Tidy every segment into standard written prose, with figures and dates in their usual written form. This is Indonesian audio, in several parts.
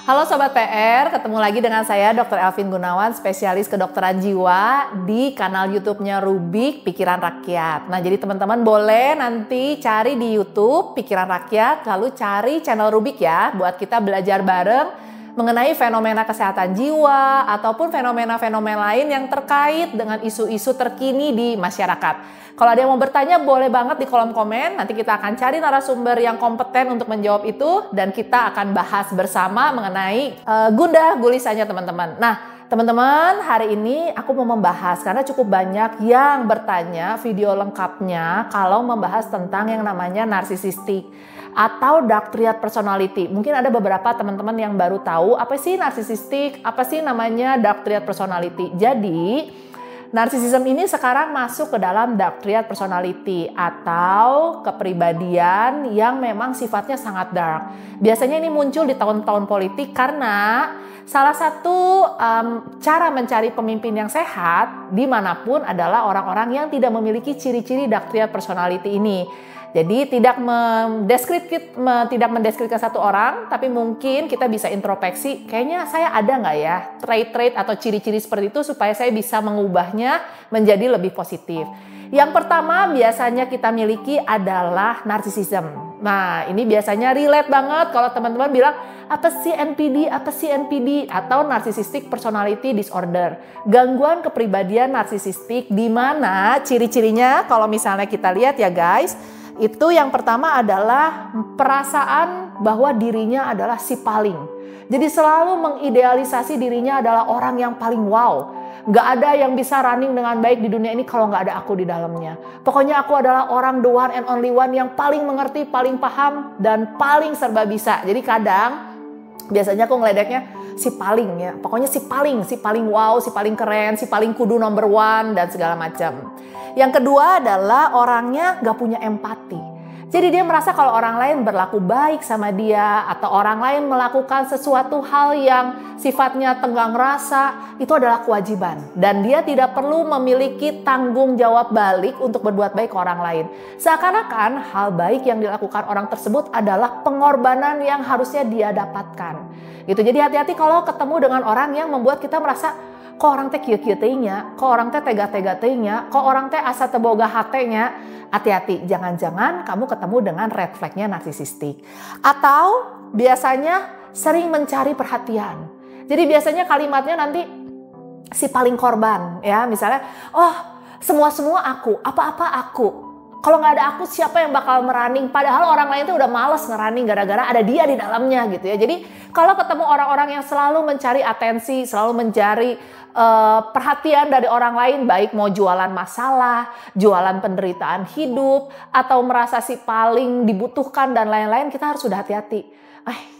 Halo Sobat PR, ketemu lagi dengan saya Dr. Elvin Gunawan, spesialis kedokteran jiwa di kanal YouTube-nya Rubik Pikiran Rakyat. Nah, jadi teman-teman boleh nanti cari di YouTube Pikiran Rakyat, lalu cari channel Rubik ya, buat kita belajar bareng mengenai fenomena kesehatan jiwa ataupun fenomena-fenomena lain yang terkait dengan isu-isu terkini di masyarakat. Kalau ada yang mau bertanya boleh banget di kolom komen, nanti kita akan cari narasumber yang kompeten untuk menjawab itu dan kita akan bahas bersama mengenai gundah gulisannya teman-teman. Nah, teman-teman, hari ini aku mau membahas karena cukup banyak yang bertanya video lengkapnya kalau membahas tentang yang namanya narsisistik atau dark triad personality. Mungkin ada beberapa teman-teman yang baru tahu apa sih narsisistik, apa sih namanya dark triad personality. Jadi, narsisism ini sekarang masuk ke dalam dark triad personality atau kepribadian yang memang sifatnya sangat dark. Biasanya ini muncul di tahun-tahun politik karena salah satu cara mencari pemimpin yang sehat dimanapun adalah orang-orang yang tidak memiliki ciri-ciri dark triad personality ini. Jadi tidak mendeskripsikan satu orang, tapi mungkin kita bisa introspeksi, kayaknya saya ada nggak ya trait-trait atau ciri-ciri seperti itu supaya saya bisa mengubahnya menjadi lebih positif. Yang pertama biasanya kita miliki adalah narsisism. Nah, ini biasanya relate banget kalau teman-teman bilang, apa sih NPD, atau narcissistic personality disorder. Gangguan kepribadian narsisistik di mana ciri-cirinya kalau misalnya kita lihat ya guys, itu yang pertama adalah perasaan bahwa dirinya adalah si paling. Jadi selalu mengidealisasi dirinya adalah orang yang paling wow. Gak ada yang bisa running dengan baik di dunia ini kalau gak ada aku di dalamnya. Pokoknya aku adalah orang the one and only one yang paling mengerti, paling paham, dan paling serba bisa. Jadi kadang biasanya aku ngeledeknya si paling ya. Pokoknya si paling wow, si paling keren, si paling kudu number one, dan segala macam. Yang kedua adalah orangnya gak punya empati. Jadi dia merasa kalau orang lain berlaku baik sama dia atau orang lain melakukan sesuatu hal yang sifatnya tenggang rasa, itu adalah kewajiban. Dan dia tidak perlu memiliki tanggung jawab balik untuk berbuat baik ke orang lain. Seakan-akan hal baik yang dilakukan orang tersebut adalah pengorbanan yang harusnya dia dapatkan. Gitu. Jadi hati-hati kalau ketemu dengan orang yang membuat kita merasa, kok orang teh kieu-kieu teuingnya, kok orang teh tega-tega teuingnya, kok orang teh asa teu boga hatenya. Hati-hati, jangan-jangan kamu ketemu dengan red flag-nya narsisistik. Atau biasanya sering mencari perhatian. Jadi biasanya kalimatnya nanti si paling korban ya, misalnya, oh semua-semua aku, apa-apa aku. Kalau nggak ada aku siapa yang bakal merunning? Padahal orang lain tuh udah males ngerunning gara-gara ada dia di dalamnya gitu ya. Jadi kalau ketemu orang-orang yang selalu mencari atensi, selalu mencari perhatian dari orang lain, baik mau jualan masalah, jualan penderitaan hidup, atau merasa si paling dibutuhkan dan lain-lain, kita harus sudah hati-hati.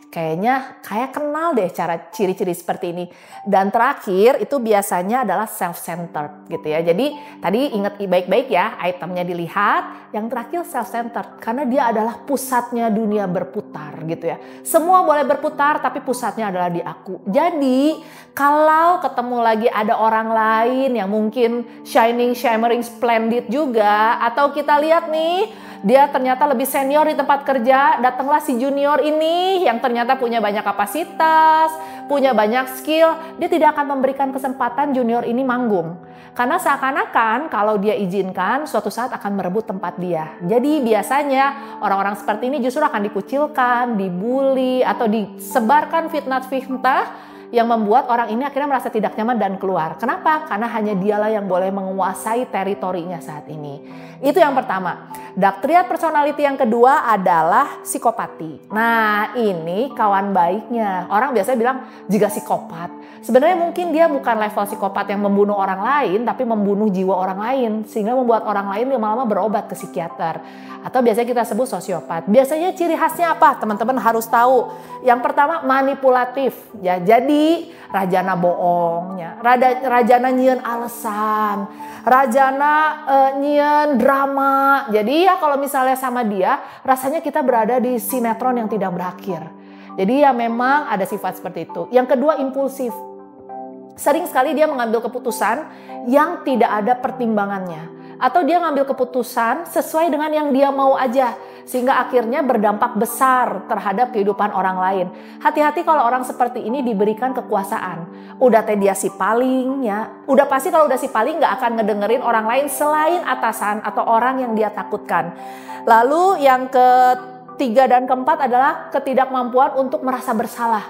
Kayaknya kenal deh cara ciri-ciri seperti ini. Dan terakhir itu biasanya adalah self-centered gitu ya. Jadi tadi ingat baik-baik ya, itemnya dilihat. Yang terakhir self-centered karena dia adalah pusatnya dunia berputar gitu ya. Semua boleh berputar tapi pusatnya adalah di aku. Jadi kalau ketemu lagi ada orang lain yang mungkin shining, shimmering, splendid juga, atau kita lihat nih dia ternyata lebih senior di tempat kerja, datanglah si junior ini yang ternyata punya banyak kapasitas, punya banyak skill, dia tidak akan memberikan kesempatan junior ini manggung. Karena seakan-akan kalau dia izinkan, suatu saat akan merebut tempat dia. Jadi biasanya orang-orang seperti ini justru akan dikucilkan, dibully, atau disebarkan fitnah-fitnah yang membuat orang ini akhirnya merasa tidak nyaman dan keluar. Kenapa? Karena hanya dialah yang boleh menguasai teritorinya saat ini. Itu yang pertama. Dark triad personality yang kedua adalah psikopati. Nah, ini kawan baiknya. Orang biasanya bilang jika psikopat. Sebenarnya mungkin dia bukan level psikopat yang membunuh orang lain, tapi membunuh jiwa orang lain. Sehingga membuat orang lain lama-lama berobat ke psikiater. Atau biasanya kita sebut sosiopat. Biasanya ciri khasnya apa? Teman-teman harus tahu. Yang pertama manipulatif. Ya, jadi rajana bohongnya, rajana nyieun alasan, rajana nyieun drama. Jadi ya kalau misalnya sama dia, rasanya kita berada di sinetron yang tidak berakhir. Jadi ya memang ada sifat seperti itu. Yang kedua impulsif. Sering sekali dia mengambil keputusan yang tidak ada pertimbangannya. Atau dia ngambil keputusan sesuai dengan yang dia mau aja. sehingga akhirnya berdampak besar terhadap kehidupan orang lain. Hati-hati kalau orang seperti ini diberikan kekuasaan. Udah teh dia si paling ya, udah pasti kalau udah si paling gak akan ngedengerin orang lain selain atasan atau orang yang dia takutkan. Lalu yang ketiga dan keempat adalah ketidakmampuan untuk merasa bersalah.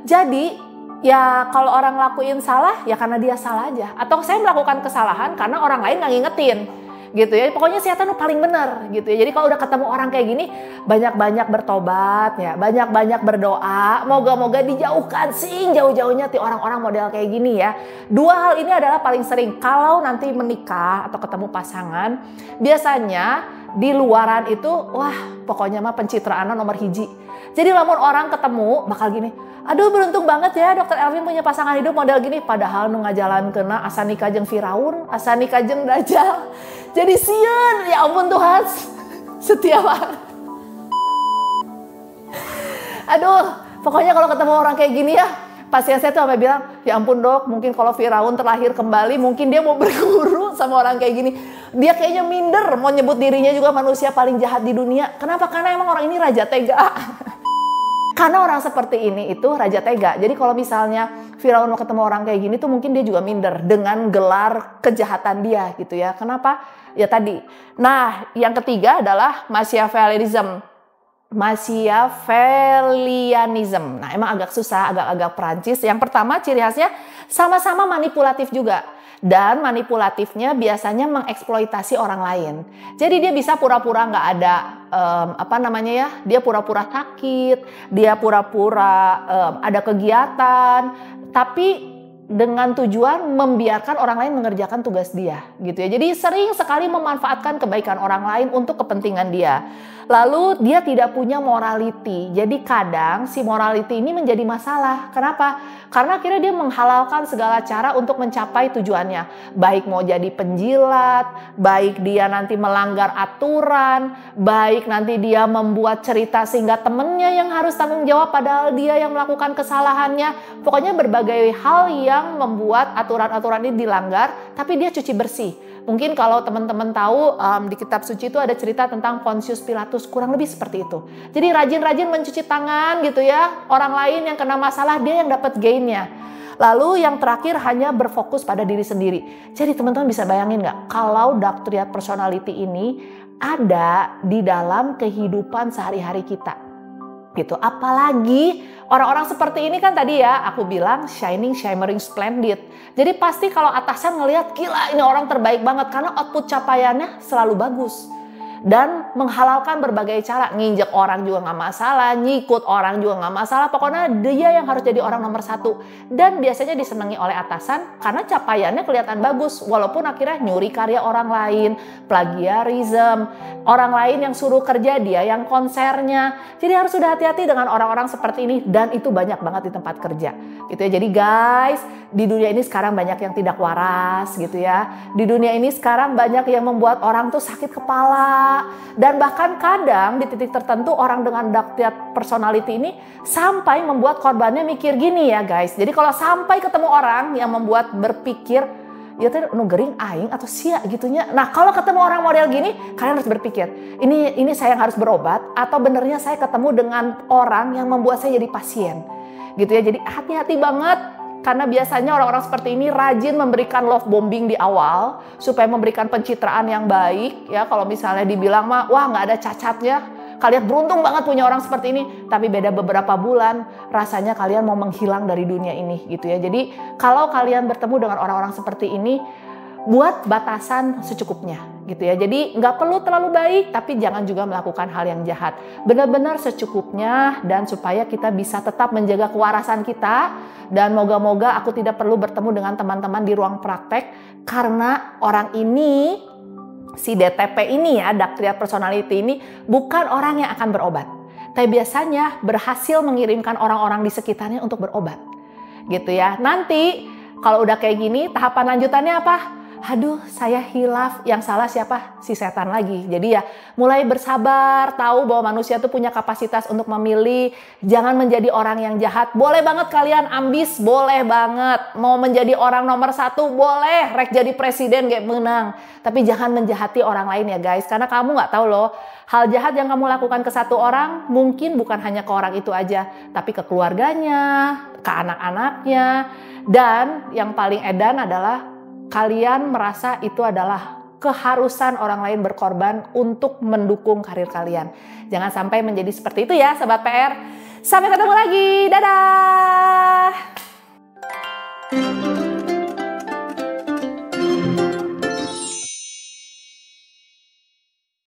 Jadi ya kalau orang ngelakuin salah ya karena dia salah aja. Atau saya melakukan kesalahan karena orang lain gak ngingetin. Gitu ya, pokoknya setan paling benar gitu ya. Jadi kalau udah ketemu orang kayak gini, banyak-banyak bertobat ya, banyak-banyak berdoa, moga-moga dijauhkan sih jauh-jauhnya ti orang-orang model kayak gini ya. Dua hal ini adalah paling sering kalau nanti menikah atau ketemu pasangan, biasanya di luaran itu wah pokoknya mah pencitraan nomor hiji. Jadi lamun orang ketemu bakal gini, aduh beruntung banget ya Dr. Elvin punya pasangan hidup model gini. Padahal nu ngajalan kena asa nikah jeung Firaun, asa nikah jeung Dajjal. Jadi sieun, ya ampun Tuhan, setiap hari. Aduh, pokoknya kalau ketemu orang kayak gini ya, pasien saya tuh sampai bilang, ya ampun dok, mungkin kalau Firaun terlahir kembali, mungkin dia mau berguru sama orang kayak gini. Dia kayaknya minder, mau nyebut dirinya juga manusia paling jahat di dunia. Kenapa? Karena emang orang ini raja tega. Karena orang seperti ini itu raja tega. Jadi kalau misalnya Firaun mau ketemu orang kayak gini tuh mungkin dia juga minder dengan gelar kejahatan dia gitu ya. Kenapa? Ya tadi. Nah, yang ketiga adalah Machiavellianism. Machiavellianism. Nah, emang agak susah, agak-agak Prancis. Yang pertama ciri khasnya sama-sama manipulatif juga. Dan manipulatifnya biasanya mengeksploitasi orang lain. Jadi dia bisa pura-pura nggak ada dia pura-pura sakit, dia pura-pura ada kegiatan, tapi dengan tujuan membiarkan orang lain mengerjakan tugas dia, gitu ya. Jadi sering sekali memanfaatkan kebaikan orang lain untuk kepentingan dia. Lalu dia tidak punya morality. Jadi kadang si morality ini menjadi masalah. Kenapa? Karena akhirnya dia menghalalkan segala cara untuk mencapai tujuannya. Baik mau jadi penjilat, baik dia nanti melanggar aturan, baik nanti dia membuat cerita sehingga temennya yang harus tanggung jawab padahal dia yang melakukan kesalahannya. Pokoknya berbagai hal yang membuat aturan-aturan ini dilanggar, tapi dia cuci bersih. Mungkin kalau teman-teman tahu di kitab suci itu ada cerita tentang Pontius Pilatus, kurang lebih seperti itu. Jadi rajin-rajin mencuci tangan gitu ya. Orang lain yang kena masalah dia yang dapat gainnya. Lalu yang terakhir hanya berfokus pada diri sendiri. Jadi teman-teman bisa bayangin nggak kalau dark triad personality ini ada di dalam kehidupan sehari-hari kita. Gitu. Apalagi orang-orang seperti ini kan tadi ya aku bilang shining, shimmering, splendid. Jadi pasti kalau atasan ngelihat gila ini orang terbaik banget karena output capaiannya selalu bagus. Dan menghalalkan berbagai cara, nginjek orang juga nggak masalah, nyikut orang juga nggak masalah. Pokoknya dia yang harus jadi orang nomor satu. Dan biasanya disenangi oleh atasan karena capaiannya kelihatan bagus. Walaupun akhirnya nyuri karya orang lain, plagiarism, orang lain yang suruh kerja dia yang konsernya. Jadi harus sudah hati-hati dengan orang-orang seperti ini. Dan itu banyak banget di tempat kerja. Gitu ya. Jadi guys, di dunia ini sekarang banyak yang tidak waras gitu ya. Di dunia ini sekarang banyak yang membuat orang tuh sakit kepala. Dan bahkan kadang di titik tertentu orang dengan dark triad personality ini sampai membuat korbannya mikir gini ya guys. Jadi kalau sampai ketemu orang yang membuat berpikir ya teh nu gering aing atau sia gitunya. Nah, kalau ketemu orang model gini, kalian harus berpikir, ini saya yang harus berobat atau benernya saya ketemu dengan orang yang membuat saya jadi pasien. Gitu ya. Jadi hati-hati banget. Karena biasanya orang-orang seperti ini rajin memberikan love bombing di awal supaya memberikan pencitraan yang baik ya. Kalau misalnya dibilang mah wah nggak ada cacatnya, kalian beruntung banget punya orang seperti ini. Tapi beda beberapa bulan rasanya kalian mau menghilang dari dunia ini gitu ya. Jadi kalau kalian bertemu dengan orang-orang seperti ini, buat batasan secukupnya gitu ya. Jadi nggak perlu terlalu baik, tapi jangan juga melakukan hal yang jahat. Benar-benar secukupnya dan supaya kita bisa tetap menjaga kewarasan kita. Dan moga-moga aku tidak perlu bertemu dengan teman-teman di ruang praktek karena orang ini, si DTP ini ya, dark triad personality ini bukan orang yang akan berobat. Tapi biasanya berhasil mengirimkan orang-orang di sekitarnya untuk berobat. Gitu ya. Nanti kalau udah kayak gini, tahapan lanjutannya apa? Aduh, saya hilaf, yang salah siapa? Si setan lagi. Jadi ya mulai bersabar, tahu bahwa manusia tuh punya kapasitas untuk memilih. Jangan menjadi orang yang jahat. Boleh banget kalian ambis, boleh banget. Mau menjadi orang nomor satu, boleh. Rek jadi presiden kayak menang. Tapi jangan menjahati orang lain ya guys. Karena kamu nggak tahu loh, Hal jahat yang kamu lakukan ke satu orang mungkin bukan hanya ke orang itu aja, tapi ke keluarganya, ke anak-anaknya, dan yang paling edan adalah kalian merasa itu adalah keharusan orang lain berkorban untuk mendukung karir kalian. Jangan sampai menjadi seperti itu ya, Sobat PR. Sampai ketemu lagi, dadah!